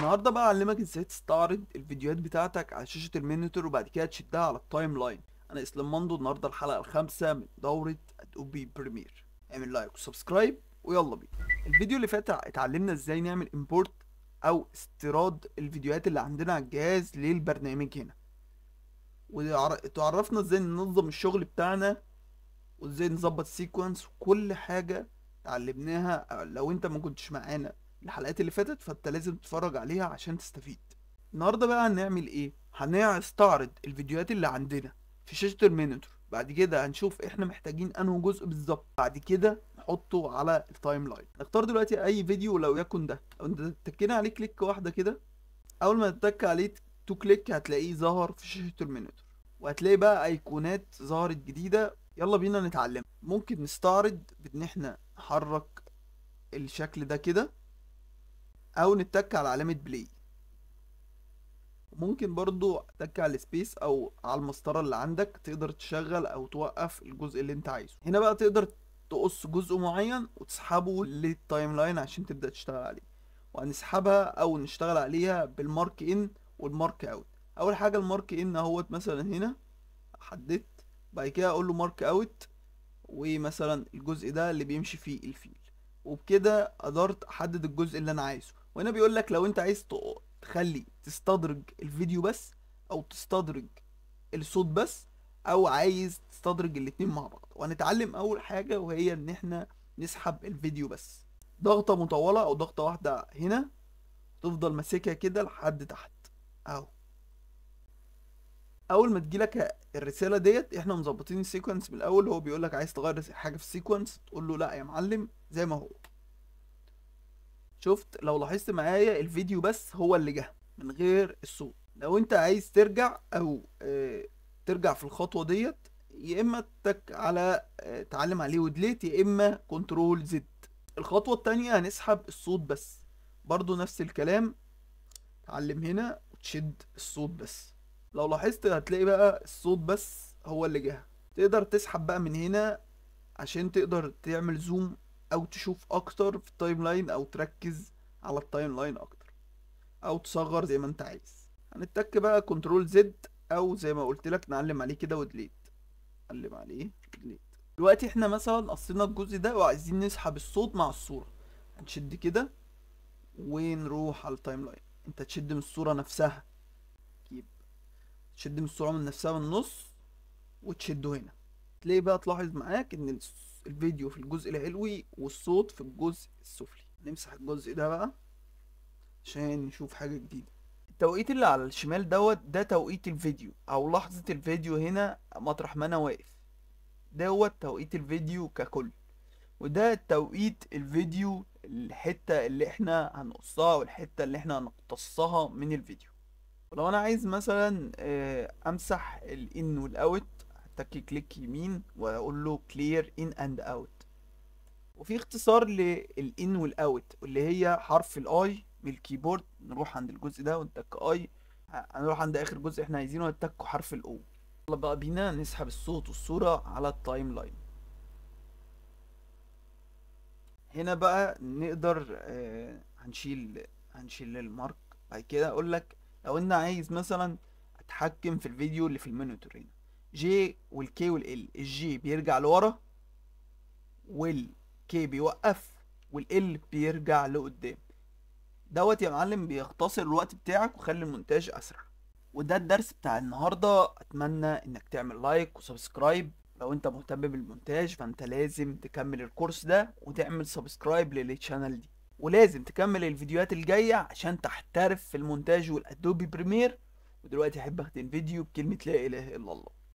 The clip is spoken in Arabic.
النهارده بقى اعلمك ازاي تستعرض الفيديوهات بتاعتك على شاشة المونيتور وبعد كده تشدها على التايم لاين. انا اسلام مندو، النهارده الحلقة الخامسة من دورة ادوبي بريمير. اعمل لايك وسبسكرايب ويلا بينا. الفيديو اللي فات اتعلمنا ازاي نعمل امبورت او استيراد الفيديوهات اللي عندنا على الجهاز للبرنامج هنا، وتعرفنا ازاي ننظم الشغل بتاعنا وازاي نظبط سيكونس وكل حاجة اتعلمناها. لو انت ما كنتش معانا الحلقات اللي فاتت فانت لازم تتفرج عليها عشان تستفيد. النهارده بقى هنعمل ايه؟ هنستعرض الفيديوهات اللي عندنا في شاشة المونيتور، بعد كده هنشوف احنا محتاجين انه جزء بالظبط، بعد كده نحطه على التايم لاين. نختار دلوقتي اي فيديو لو يكن ده. لو انت تكينا عليه كليك واحدة كده، اول ما تتك عليه تو كليك هتلاقيه ظهر في شاشة المونيتور، وهتلاقي بقى ايقونات ظهرت جديدة. يلا بينا نتعلم. ممكن نستعرض بان احنا نحرك الشكل ده كده او نتك على علامة بلاي. ممكن برضو تك على السبيس او على المسطرة اللي عندك تقدر تشغل او توقف الجزء اللي انت عايزه. هنا بقى تقدر تقص جزء معين وتسحبه للتايم لاين عشان تبدأ تشتغل عليه. وهنسحبها او نشتغل عليها بالمارك ان والمارك اوت. اول حاجة المارك ان اهوت مثلا هنا حددت، بعد كده اقول له مارك اوت ومثلا الجزء ده اللي بيمشي فيه الفيل، وبكده قدرت احدد الجزء اللي انا عايزه. وهنا بيقول لك لو انت عايز تخلي تستدرج الفيديو بس او تستدرج الصوت بس، او عايز تستدرج الاتنين مع بعض. وهنتعلم اول حاجة وهي ان احنا نسحب الفيديو بس. ضغطة مطولة او ضغطة واحدة هنا، تفضل ماسكها كده لحد تحت اهو. اول ما تجيلك الرساله ديت احنا مظبطين السيكونس من الاول. هو بيقول لك عايز تغير حاجه في السيكونس، تقول له لا يا معلم زي ما هو. شفت؟ لو لاحظت معايا الفيديو بس هو اللي جه من غير الصوت. لو انت عايز ترجع او ترجع في الخطوه ديت، يا اما تك على تعلم عليه ودليت، يا اما كنترول زد. الخطوه التانية هنسحب الصوت بس، برضو نفس الكلام. تعلم هنا وتشد الصوت بس. لو لاحظت هتلاقي بقى الصوت بس هو اللي جه. تقدر تسحب بقى من هنا عشان تقدر تعمل زوم او تشوف اكتر في التايم لاين، او تركز على التايم لاين اكتر، او تصغر زي ما انت عايز. هنتك بقى كنترول زد، او زي ما قلت لك نعلم عليه كده ودليت. نعلم عليه ودليت. دلوقتي احنا مثلا قصينا الجزء ده وعايزين نسحب الصوت مع الصورة. هنشد كده ونروح على التايم لاين. انت تشد من الصورة نفسها، تشد من الصورة من نفسها من النص وتشده هنا. تلاقي بقى تلاحظ معاك ان الفيديو في الجزء العلوي والصوت في الجزء السفلي. نمسح الجزء ده بقى عشان نشوف حاجة جديدة. التوقيت اللي على الشمال ده توقيت الفيديو او لحظة الفيديو هنا مطرح ما انا واقف. توقيت الفيديو ككل. وده توقيت الفيديو، الحتة اللي احنا هنقصها والحتة اللي احنا هنقتصها من الفيديو. ولو انا عايز مثلا امسح الان والاوت، هتكي كليك يمين واقول له كلير ان اند اوت. وفي اختصار للان والاوت اللي هي حرف الاي من الكيبورد. نروح عند الجزء ده ونتك اي، هنروح عند اخر جزء احنا عايزينه نتك حرف الاو. يلا بقى بينا نسحب الصوت والصورة على التايم لاين. هنا بقى نقدر هنشيل المارك. بعد كده اقول لك لو انت عايز مثلا اتحكم في الفيديو اللي في المونيتور هنا، جي والكي والال. الجي بيرجع لورا، والكي بيوقف، والال بيرجع لقدام. يا معلم بيختصر الوقت بتاعك وخلي المونتاج اسرع. وده الدرس بتاع النهارده. اتمنى انك تعمل لايك وسبسكرايب. لو انت مهتم بالمونتاج فانت لازم تكمل الكورس ده وتعمل سبسكرايب للشانل دي، ولازم تكمل الفيديوهات الجاية عشان تحترف في المونتاج والادوبي بريمير. ودلوقتي احب اختم الفيديو بكلمة لا اله الا الله.